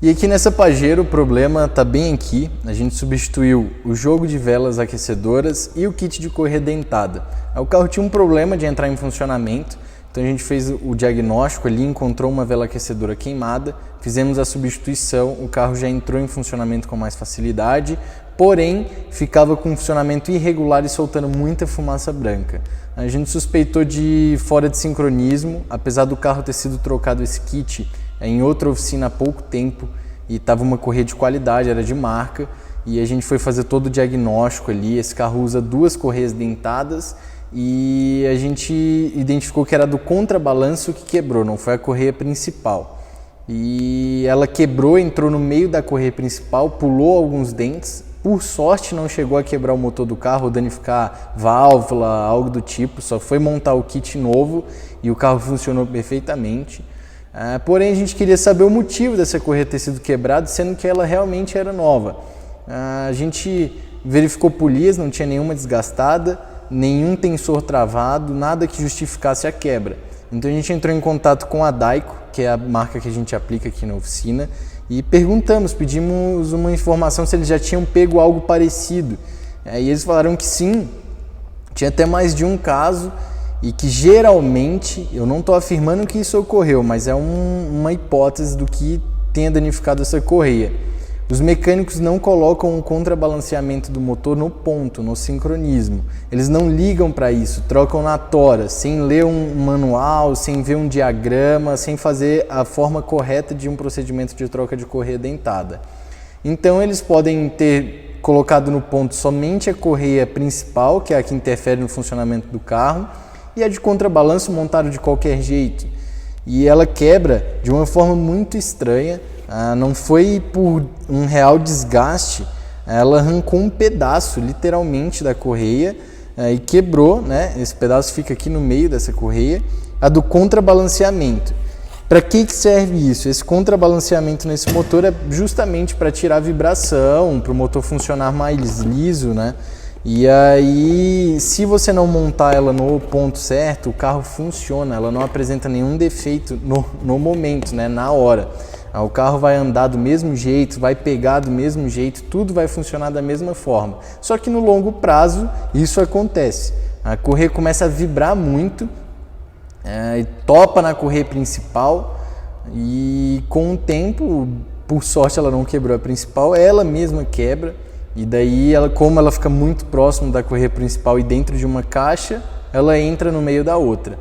E aqui nessa Pajero o problema está bem aqui, a gente substituiu o jogo de velas aquecedoras e o kit de correia dentada. O carro tinha um problema de entrar em funcionamento, então a gente fez o diagnóstico ali, encontrou uma vela aquecedora queimada, fizemos a substituição, o carro já entrou em funcionamento com mais facilidade, porém ficava com um funcionamento irregular e soltando muita fumaça branca. A gente suspeitou de fora de sincronismo, apesar do carro ter sido trocado esse kit em outra oficina há pouco tempo e estava uma correia de qualidade, era de marca, e a gente foi fazer todo o diagnóstico ali. Esse carro usa 2 correias dentadas e a gente identificou que era do contrabalanço que quebrou, não foi a correia principal. E ela quebrou, entrou no meio da correia principal, pulou alguns dentes. Por sorte não chegou a quebrar o motor do carro ou danificar válvula, algo do tipo, só foi montar o kit novo e o carro funcionou perfeitamente. Porém a gente queria saber o motivo dessa correia ter sido quebrada, sendo que ela realmente era nova. A gente verificou polias, não tinha nenhuma desgastada, nenhum tensor travado, nada que justificasse a quebra. Então a gente entrou em contato com a Daico, que é a marca que a gente aplica aqui na oficina, e pedimos uma informação se eles já tinham pego algo parecido. E eles falaram que sim, tinha até mais de um caso, e que geralmente, eu não estou afirmando que isso ocorreu, mas é uma hipótese do que tenha danificado essa correia. Os mecânicos não colocam o contrabalanceamento do motor no ponto, no sincronismo. Eles não ligam para isso, trocam na tora, sem ler um manual, sem ver um diagrama, sem fazer a forma correta de um procedimento de troca de correia dentada. Então eles podem ter colocado no ponto somente a correia principal, que é a que interfere no funcionamento do carro, e a de contrabalanço montaram de qualquer jeito. E ela quebra de uma forma muito estranha, não foi por um real desgaste, ela arrancou um pedaço literalmente da correia e quebrou, né? Esse pedaço fica aqui no meio dessa correia, a do contrabalanceamento. Para que serve isso? Esse contrabalanceamento nesse motor é justamente para tirar a vibração, para o motor funcionar mais liso, né? E aí, se você não montar ela no ponto certo, o carro funciona, ela não apresenta nenhum defeito no momento, né, na hora. O carro vai andar do mesmo jeito, vai pegar do mesmo jeito, tudo vai funcionar da mesma forma. Só que no longo prazo isso acontece. A correia começa a vibrar muito, topa na correia principal e com o tempo, por sorte ela não quebrou a principal, ela mesma quebra. E daí, como ela fica muito próximo da correia principal e dentro de uma caixa, ela entra no meio da outra.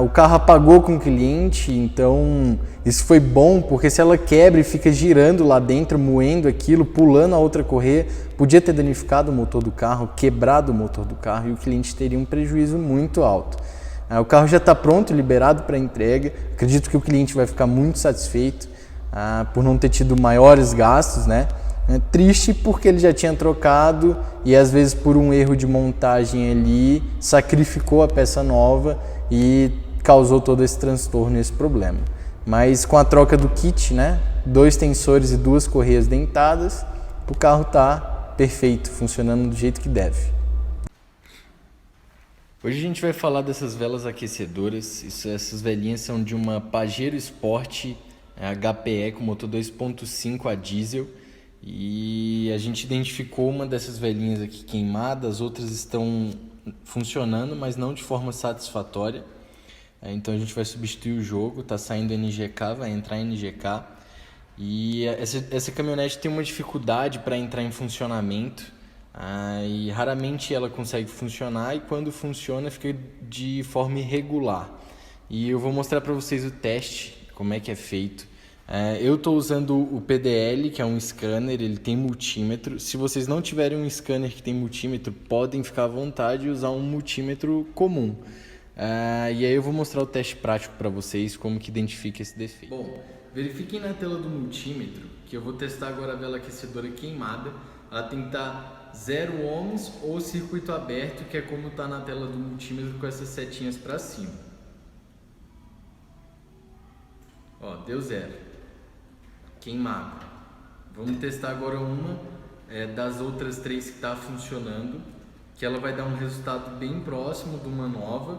O carro apagou com o cliente, então isso foi bom, porque se ela quebra e fica girando lá dentro, moendo aquilo, pulando a outra correia, podia ter danificado o motor do carro, quebrado o motor do carro e o cliente teria um prejuízo muito alto. O carro já está pronto, liberado para entrega. Acredito que o cliente vai ficar muito satisfeito por não ter tido maiores gastos, né? Triste porque ele já tinha trocado e às vezes por um erro de montagem ali sacrificou a peça nova e causou todo esse transtorno, esse problema. Mas com a troca do kit, né, 2 tensores e 2 correias dentadas, o carro está perfeito, funcionando do jeito que deve. Hoje a gente vai falar dessas velas aquecedoras. Essas velinhas são de uma Pajero Sport HPE com motor 2.5 a diesel. E a gente identificou uma dessas velinhas aqui queimada, as outras estão funcionando, mas não de forma satisfatória. Então a gente vai substituir o jogo, está saindo NGK, vai entrar NGK. E essa caminhonete tem uma dificuldade para entrar em funcionamento, e raramente ela consegue funcionar, e quando funciona fica de forma irregular. E eu vou mostrar para vocês o teste, como é que é feito. Eu estou usando o PDL, que é um scanner, ele tem multímetro. Se vocês não tiverem um scanner que tem multímetro, podem ficar à vontade e usar um multímetro comum. E aí eu vou mostrar o teste prático para vocês, como que identifica esse defeito. Bom, verifiquem na tela do multímetro, que eu vou testar agora a vela aquecedora queimada. Ela tem que estar 0 ohms ou circuito aberto, que é como está na tela do multímetro com essas setinhas para cima. Ó, deu 0. Queimado. Vamos testar agora uma das outras 3 que está funcionando, que ela vai dar um resultado bem próximo de uma nova,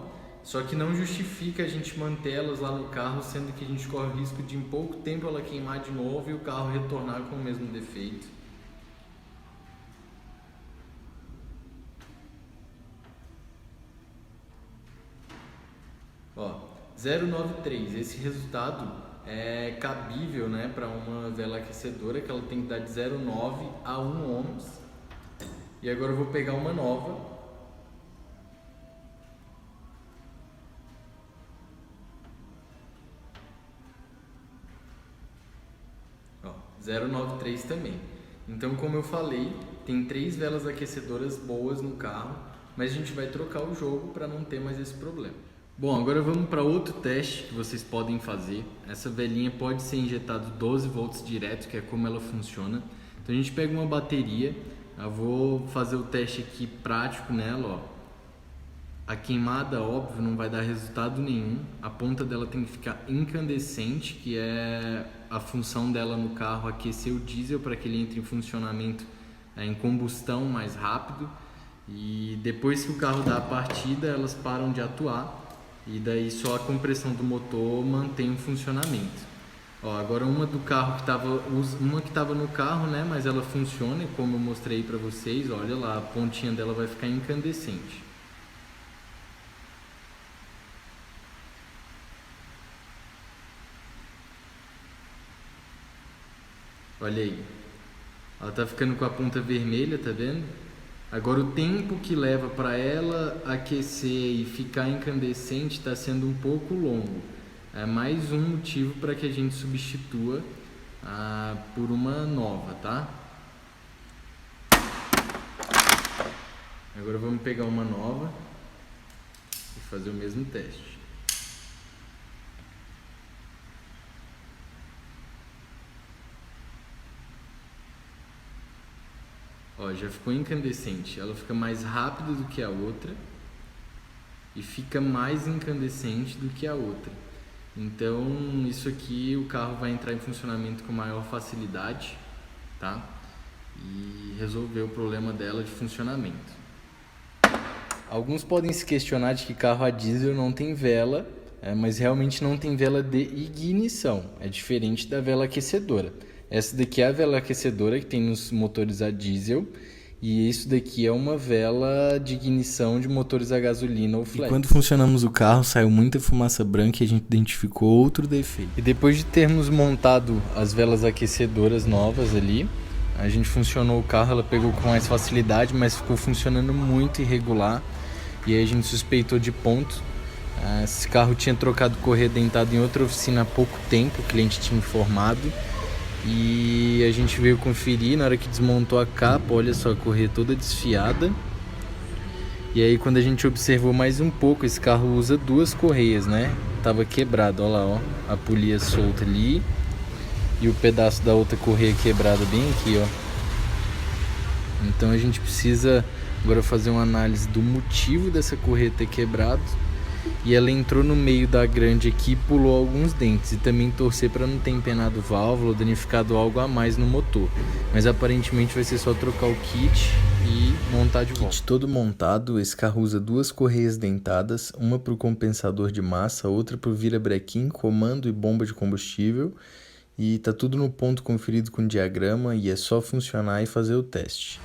Só que não justifica a gente manter elas lá no carro, sendo que a gente corre o risco de em pouco tempo ela queimar de novo e o carro retornar com o mesmo defeito. Ó, 093, esse resultado é cabível, né, para uma vela aquecedora, que ela tem que dar de 0,9 a 1 ohms. E agora eu vou pegar uma nova. Ó, 0,93 também. Então, como eu falei, tem 3 velas aquecedoras boas no carro, mas a gente vai trocar o jogo para não ter mais esse problema. Bom, agora vamos para outro teste que vocês podem fazer. Essa velinha pode ser injetado 12 volts direto, que é como ela funciona. Então a gente pega uma bateria, eu vou fazer o teste aqui prático nela, ó. A queimada, óbvio, não vai dar resultado nenhum. A ponta dela tem que ficar incandescente, que é a função dela no carro, aquecer o diesel para que ele entre em funcionamento em combustão mais rápido. E depois que o carro dá a partida, elas param de atuar. E daí só a compressão do motor mantém o funcionamento. Ó, agora uma que estava no carro, né, mas ela funciona, como eu mostrei para vocês, olha lá, a pontinha dela vai ficar incandescente. Olha aí, ela tá ficando com a ponta vermelha, tá vendo? Agora o tempo que leva para ela aquecer e ficar incandescente está sendo um pouco longo. É mais um motivo para que a gente substitua por uma nova, tá? Agora vamos pegar uma nova e fazer o mesmo teste. Ó, já ficou incandescente, ela fica mais rápida do que a outra e fica mais incandescente do que a outra. Então, isso aqui o carro vai entrar em funcionamento com maior facilidade, tá? E resolver o problema dela de funcionamento. Alguns podem se questionar de que carro a diesel não tem vela, mas realmente não tem vela de ignição, é diferente da vela aquecedora. Essa daqui é a vela aquecedora que tem nos motores a diesel, e isso daqui é uma vela de ignição de motores a gasolina ou flex. E quando funcionamos o carro, saiu muita fumaça branca e a gente identificou outro defeito. E depois de termos montado as velas aquecedoras novas ali, a gente funcionou o carro, ela pegou com mais facilidade, mas ficou funcionando muito irregular. E aí a gente suspeitou de ponto. Esse carro tinha trocado correia dentada em outra oficina há pouco tempo, o cliente tinha informado. E a gente veio conferir, na hora que desmontou a capa, olha só, a correia toda desfiada. E aí quando a gente observou mais um pouco, esse carro usa 2 correias, né? Tava quebrado, olha lá, ó, a polia solta ali e o pedaço da outra correia quebrada bem aqui, ó. Então a gente precisa agora fazer uma análise do motivo dessa correia ter quebrado. E ela entrou no meio da grande aqui e pulou alguns dentes. E também torcer para não ter empenado válvula ou danificado algo a mais no motor. Mas aparentemente vai ser só trocar o kit e montar de volta. Kit todo montado, esse carro usa 2 correias dentadas. Uma para o compensador de massa, outra para o virabrequim, comando e bomba de combustível. E tá tudo no ponto conferido com diagrama e é só funcionar e fazer o teste.